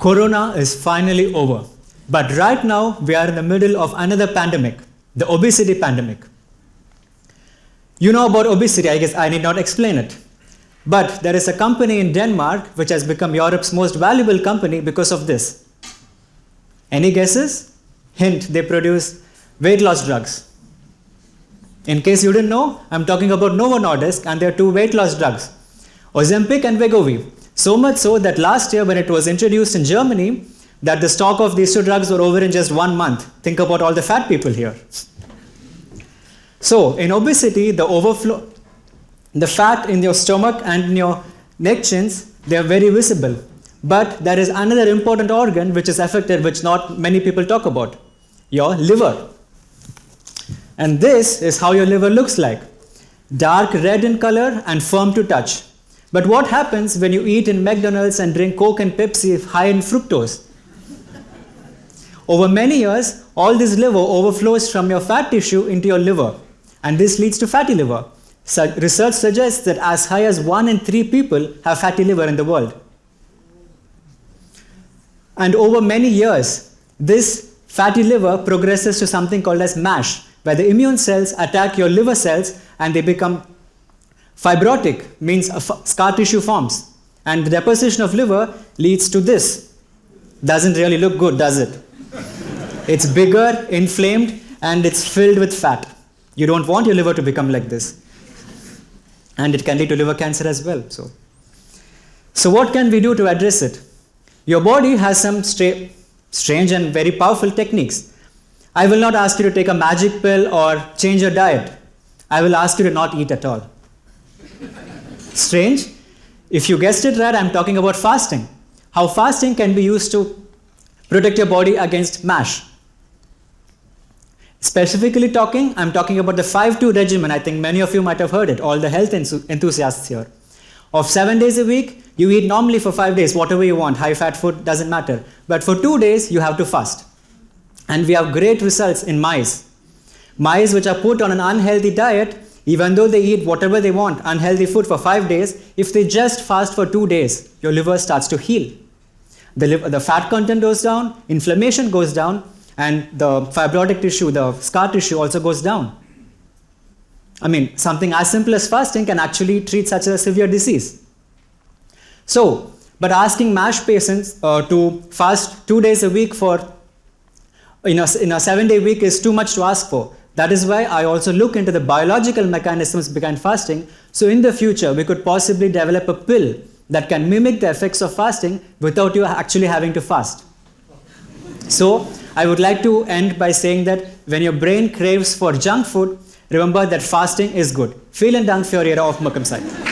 Corona is finally over. But right now, we are in the middle of another pandemic, the obesity pandemic. You know about obesity, I guess I need not explain it. But there is a company in Denmark which has become Europe's most valuable company because of this. Any guesses? Hint, they produce weight loss drugs. In case you didn't know, I'm talking about Novo Nordisk, and there are two weight loss drugs, Ozempic and Wegovy. So much so that last year when it was introduced in Germany, that the stock of these two drugs were over in just 1 month. Think about all the fat people here. So in obesity, the fat in your stomach and in your neck chins, they are very visible. But there is another important organ which is affected, which not many people talk about, your liver. And this is how your liver looks like. Dark red in color and firm to touch. But what happens when you eat in McDonald's and drink Coke and Pepsi high in fructose? Over many years, all this liver overflows from your fat tissue into your liver, and this leads to fatty liver. Research suggests that as high as 1 in 3 people have fatty liver in the world. And over many years, this fatty liver progresses to something called as MASH, where the immune cells attack your liver cells and they become fibrotic, means scar tissue forms. And the deposition of liver leads to this. Doesn't really look good, does it? It's bigger, inflamed, and it's filled with fat. You don't want your liver to become like this. And it can lead to liver cancer as well. So what can we do to address it? Your body has some strange and very powerful techniques. I will not ask you to take a magic pill or change your diet. I will ask you to not eat at all. Strange? If you guessed it right, I'm talking about fasting. How fasting can be used to protect your body against MASH. Specifically talking, I'm talking about the 5-2 regimen. I think many of you might have heard it, all the health enthusiasts here. Of 7 days a week, you eat normally for 5 days, whatever you want, high-fat food, doesn't matter. But for 2 days, you have to fast. And we have great results in mice. Mice which are put on an unhealthy diet, even though they eat whatever they want, unhealthy food for 5 days, if they just fast for 2 days, your liver starts to heal. The fat content goes down, inflammation goes down, and the fibrotic tissue, the scar tissue also goes down. I mean, something as simple as fasting can actually treat such a severe disease. So, but asking MASH patients to fast 2 days a week in a 7-day week is too much to ask for. That is why I also look into the biological mechanisms behind fasting. So in the future, we could possibly develop a pill that can mimic the effects of fasting without you actually having to fast. So I would like to end by saying that when your brain craves for junk food, remember that fasting is good. Vielen Dank für Ihre Aufmerksamkeit.